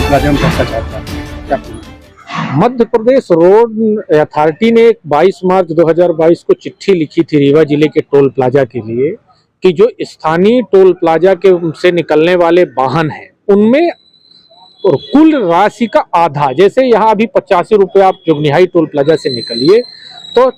Plaza में भ्रष्टाचार था, क्या पूछना? मध्य प्रदेश रोड अथॉरिटी ने 22 मार्च 2022 को चिट्ठी लिखी थी रीवा जिले के टोल प्लाजा के लिए कि जो स्थानीय टोल प्लाजा के से निकलने वाले वाहन हैं उनमें और कुल राशि का आधा, जैसे यहाँ अभी 85 रुपये आप जोगनिहाई टोल प्लाजा से निकलिए तो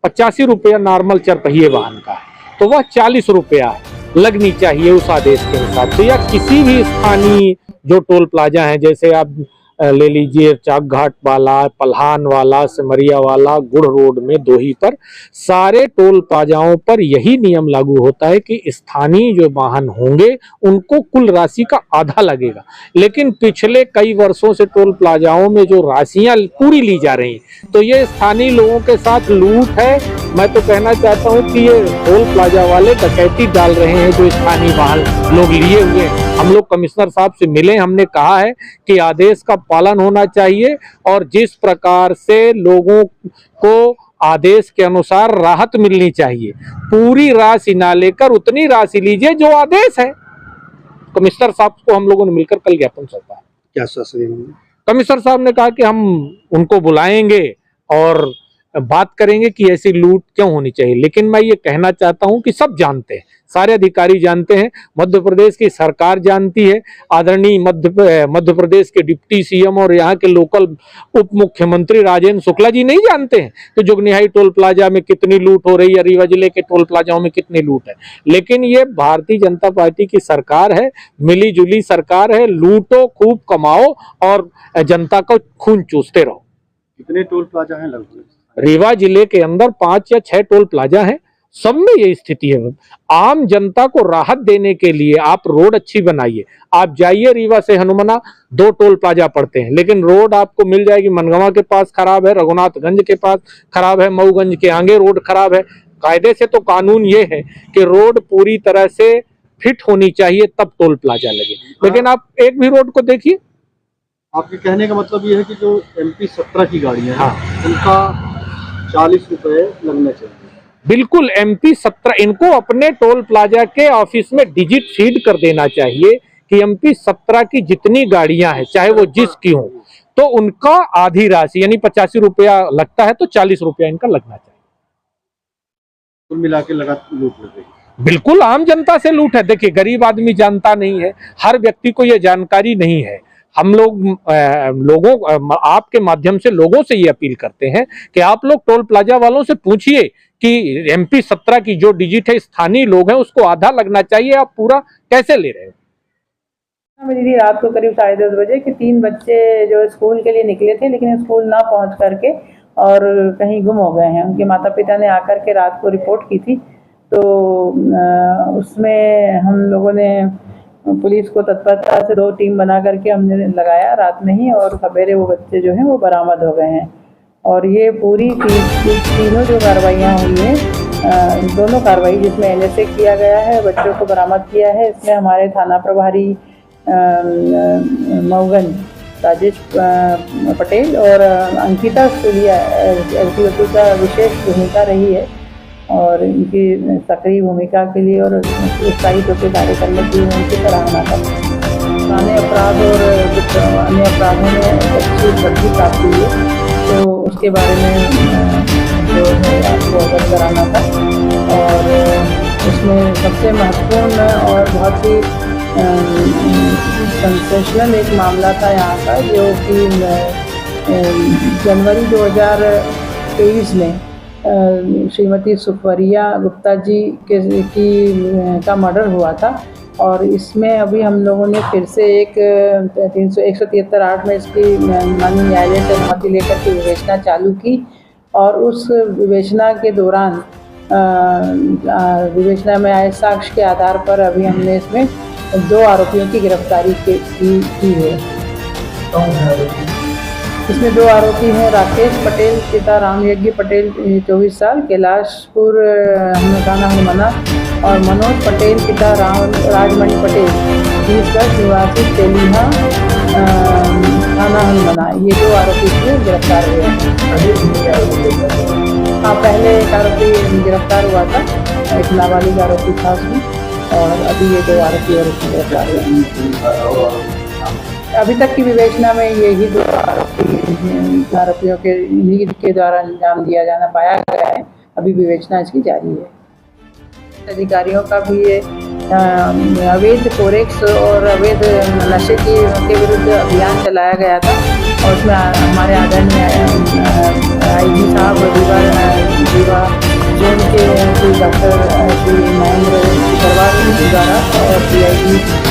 85 रुपया नॉर्मल चरपहिए वाहन का है, तो वह 40 रुपया लगनी चाहिए उस आदेश के हिसाब से। या किसी भी स्थानीय जो टोल प्लाजा है, जैसे आप ले लीजिए चाक घाट वाला, पल्हान वाला, सिमरिया वाला, गुड़ रोड में दोही पर, सारे टोल प्लाजाओं पर यही नियम लागू होता है कि स्थानीय जो वाहन होंगे उनको कुल राशि का आधा लगेगा। लेकिन पिछले कई वर्षों से टोल प्लाजाओं में जो राशियां पूरी ली जा रही हैं, तो ये स्थानीय लोगों के साथ लूट है। मैं तो कहना चाहता हूं कि ये टोल प्लाजा वाले डकैती डाल रहे हैं जो स्थानीय वाहन लोग लिए हुए हैं। हम लोग कमिश्नर साहब से मिले, हमने कहा है कि आदेश का पालन होना चाहिए और जिस प्रकार से लोगों को आदेश के अनुसार राहत मिलनी चाहिए, पूरी राशि ना लेकर उतनी राशि लीजिए जो आदेश है। कमिश्नर साहब को हम लोगों ने मिलकर कल ज्ञापन सौंपा है। क्या आश्वासन दिया? कमिश्नर साहब ने कहा कि हम उनको बुलाएंगे और बात करेंगे कि ऐसी लूट क्यों होनी चाहिए। लेकिन मैं ये कहना चाहता हूं कि सब जानते हैं, सारे अधिकारी जानते हैं, मध्य प्रदेश की सरकार जानती है, आदरणीय मध्य प्रदेश के डिप्टी सीएम और यहाँ के लोकल उप मुख्यमंत्री राजेंद्र शुक्ला जी नहीं जानते हैं कि जोगनिहाई टोल प्लाजा में कितनी लूट हो रही है, रीवा जिले के टोल प्लाजाओं में कितनी लूट है। लेकिन ये भारतीय जनता पार्टी की सरकार है, मिली जुली सरकार है, लूटो खूब कमाओ और जनता को खून चूसते रहो। कितने टोल प्लाजा हैं लगभग? रीवा जिले के अंदर 5 या 6 टोल प्लाजा हैं, सब में ये स्थिति है। आम जनता को राहत देने के लिए आप रोड अच्छी बनाइए। आप जाइए रीवा से हनुमाना, 2 टोल प्लाजा पड़ते हैं, लेकिन रोड आपको मिल जाएगी मनगवा के पास खराब है, रघुनाथगंज के पास खराब है, मऊगंज के आगे रोड खराब है। कायदे से तो कानून ये है कि रोड पूरी तरह से फिट होनी चाहिए तब टोल प्लाजा लगे, लेकिन आप एक भी रोड को देखिए। आपके कहने का मतलब ये है कि जो MP 17 की गाड़ियां हैं, हाँ, उनका 40 रुपए लगना चाहिए। बिल्कुल, MP 17 इनको अपने टोल प्लाजा के ऑफिस में डिजिट फीड कर देना चाहिए कि MP 17 की जितनी गाड़ियां हैं, चाहे वो जिसकी हो, तो उनका आधी राशि यानी 85 रुपया लगता है तो 40 रुपया इनका लगना चाहिए। कुल मिला के लगा लूट लग रही है। बिल्कुल आम जनता से लूट है। देखिए, गरीब आदमी जानता नहीं है, हर व्यक्ति को यह जानकारी नहीं है। हम लोग आपके माध्यम से लोगों से ये अपील करते हैं कि आप लोग टोल प्लाजा वालों से पूछिए कि MP 17 की जो डिजिट है, स्थानीय लोग हैं उसको आधा लगना चाहिए, आप पूरा कैसे ले रहे हो? दीदी, रात को करीब 10:30 बजे कि 3 बच्चे जो स्कूल के लिए निकले थे लेकिन स्कूल ना पहुंच करके और कहीं गुम हो गए हैं। उनके माता पिता ने आकर के रात को रिपोर्ट की थी, तो उसमें हम लोगों ने पुलिस को तत्परता से 2 टीम बना करके हमने लगाया रात में ही, और सवेरे वो बच्चे जो हैं वो बरामद हो गए हैं। और ये पूरी तीनों जो कार्रवाइयाँ हुई हैं, दोनों कार्रवाई जिसमें NSA किया गया है, बच्चों को बरामद किया है, इसमें हमारे थाना प्रभारी मऊगंज राजेश पटेल और अंकिता सुलिया का विशेष भूमिका रही है, और इनकी सक्रिय भूमिका के लिए और उत्साहित होकर कार्य करने के लिए उनकी सराहना करते हैं। पुराने अपराध और अन्य अपराधों में अच्छी वृद्धि प्राप्त हुई है, तो उसके बारे में जो है आपको अवगत कराना था। और उसमें सबसे महत्वपूर्ण और बहुत ही सेंसेशनल एक मामला था यहाँ का, जो कि जनवरी 2023 में श्रीमती सुफरिया गुप्ता जी का मर्डर हुआ था। और इसमें अभी हम लोगों ने फिर से एक 173(8) में इसकी माननीय न्यायालय से अनुमति लेकर के विवेचना चालू की, और उस विवेचना के दौरान विवेचना में आए साक्ष्य के आधार पर अभी हमने इसमें 2 आरोपियों की गिरफ्तारी की है। इसमें 2 आरोपी हैं, राकेश पटेल पिता रामयज्ञ पटेल 24 साल कैलाशपुर थाना हनुमाना, और मनोज पटेल पिता राजमणि पटेल 30 वर्ष निवासी तेलिहा थाना हनुमाना। ये 2 आरोपी से गिरफ्तार हुए हैं। हाँ, पहले एक आरोपी गिरफ्तार हुआ था, एक नाबालिग आरोपी था उसमें, और अभी ये 2 आरोपी और उसमें गिरफ्तार हुए हैं। अभी तक की विवेचना में यही दो आरोपियों के इन्हीं के द्वारा अंजाम दिया जाना पाया गया है। अभी विवेचना इसकी जारी है। अधिकारियों का भी ये अवैध कोरेक्स और अवैध नशे के विरुद्ध अभियान चलाया गया था और उसमें हमारे आदरणीय आईजी साहब रीवा जोन के डॉक्टर श्री महेंद्र अग्रवाल द्वारा और PID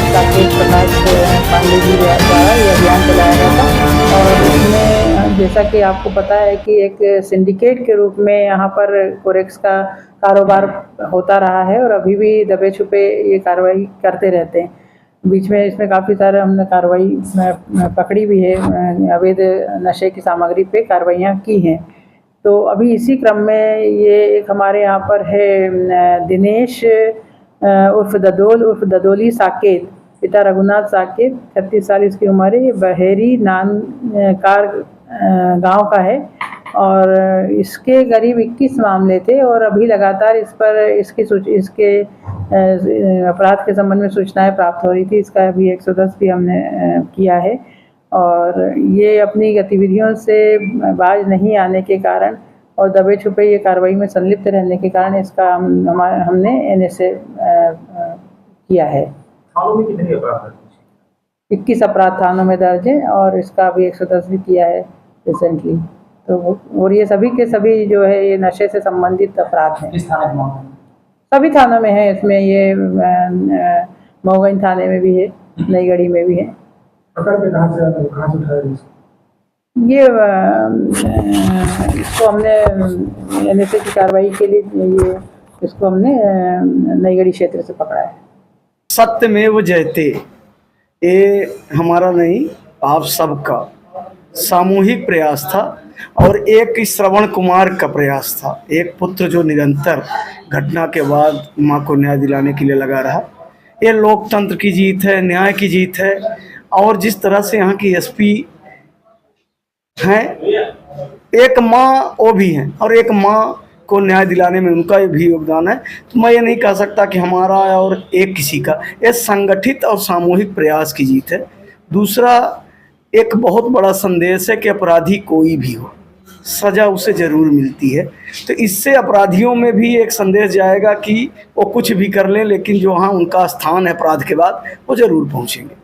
साकेत प्रकाश पांडे जी द्वारा ये अभियान चलाया गया था। और इसमें जैसा कि आपको पता है कि एक सिंडिकेट के रूप में यहाँ पर कोरेक्स का कारोबार होता रहा है और अभी भी दबे छुपे ये कार्रवाई करते रहते हैं। बीच में इसमें काफ़ी सारे हमने कार्रवाई पकड़ी भी है, अवैध नशे की सामग्री पे कार्रवाइयाँ की हैं। तो अभी इसी क्रम में ये एक हमारे यहाँ पर है दिनेश उर्फ ददोली साकेत, पिता रघुनाथ साकेत, 36 साल इसकी उम्र है। ये बहेरी नानकार गांव का है और इसके करीब 21 मामले थे और अभी लगातार इस पर इसके अपराध के संबंध में सूचनाएं प्राप्त हो रही थी। इसका अभी 110 भी हमने किया है और ये अपनी गतिविधियों से बाज नहीं आने के कारण और दबे छुपे ये कार्रवाई में संलिप्त रहने के कारण इसका हमने NSA किया है। थानों में कितने अपराध? 21 अपराध थानों में दर्ज है और इसका अभी 110 भी किया है रिसेंटली। तो और ये सभी के सभी जो है ये नशे से संबंधित अपराध हैं। किस थाने में? सभी थानों में है। इसमें ये मऊगंज थाने में भी है, नई गढ़ी में भी है। पकड़ के कहाँ से उठाया? ये इसको हमने NSA की कार्रवाई के लिए ये इसको हमने नई गढ़ी क्षेत्र से पकड़ा है। सत्यमेव जयते, ये हमारा नहीं आप सबका सामूहिक प्रयास था और एक श्रवण कुमार का प्रयास था। एक पुत्र जो निरंतर घटना के बाद मां को न्याय दिलाने के लिए लगा रहा। ये लोकतंत्र की जीत है, न्याय की जीत है। और जिस तरह से यहाँ की SP हैं, एक माँ वो भी हैं और एक माँ को न्याय दिलाने में उनका भी योगदान है। तो मैं ये नहीं कह सकता कि हमारा और एक किसी का, ये संगठित और सामूहिक प्रयास की जीत है। दूसरा, एक बहुत बड़ा संदेश है कि अपराधी कोई भी हो, सज़ा उसे ज़रूर मिलती है। तो इससे अपराधियों में भी एक संदेश जाएगा कि वो कुछ भी कर लें, लेकिन जो हाँ उनका स्थान है अपराध के बाद, वो ज़रूर पहुँचेंगे।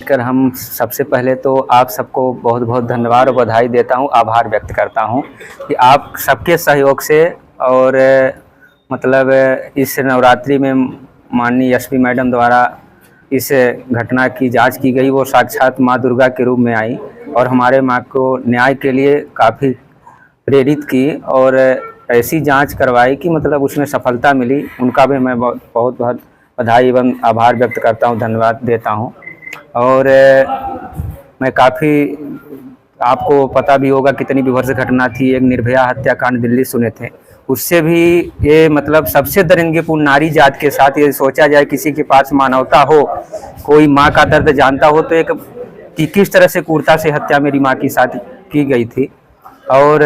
हम सबसे पहले तो आप सबको बहुत बहुत धन्यवाद और बधाई देता हूं, आभार व्यक्त करता हूं कि आप सबके सहयोग से और मतलब इस नवरात्रि में माननीय SP मैडम द्वारा इस घटना की जांच की गई। वो साक्षात माँ दुर्गा के रूप में आई और हमारे माँ को न्याय के लिए काफ़ी प्रेरित की और ऐसी जांच करवाई कि मतलब उसमें सफलता मिली। उनका भी मैं बहुत बहुत बधाई एवं आभार व्यक्त करता हूँ, धन्यवाद देता हूँ। और मैं काफ़ी, आपको पता भी होगा कितनी विभत्स घटना थी, एक निर्भया हत्याकांड दिल्ली सुने थे, उससे भी ये मतलब सबसे दरिंदगीपूर्ण नारी जात के साथ ये सोचा जाए किसी के पास मानवता हो, कोई माँ का दर्द जानता हो, तो एक कि किस तरह से क्रूरता से हत्या मेरी माँ की साथ की गई थी। और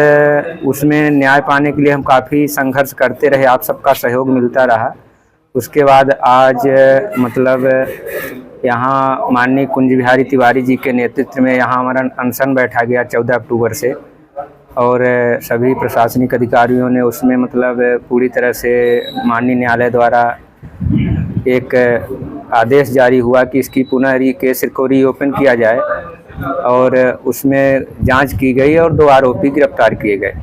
उसमें न्याय पाने के लिए हम काफ़ी संघर्ष करते रहे, आप सबका सहयोग मिलता रहा। उसके बाद आज मतलब यहाँ माननीय कुंज बिहारी तिवारी जी के नेतृत्व में यहाँ हमारा अनशन बैठा गया 14 अक्टूबर से और सभी प्रशासनिक अधिकारियों ने उसमें मतलब पूरी तरह से माननीय न्यायालय द्वारा एक आदेश जारी हुआ कि इसकी पुनः केस को रीओपन किया जाए और उसमें जांच की गई और 2 आरोपी गिरफ्तार किए गए।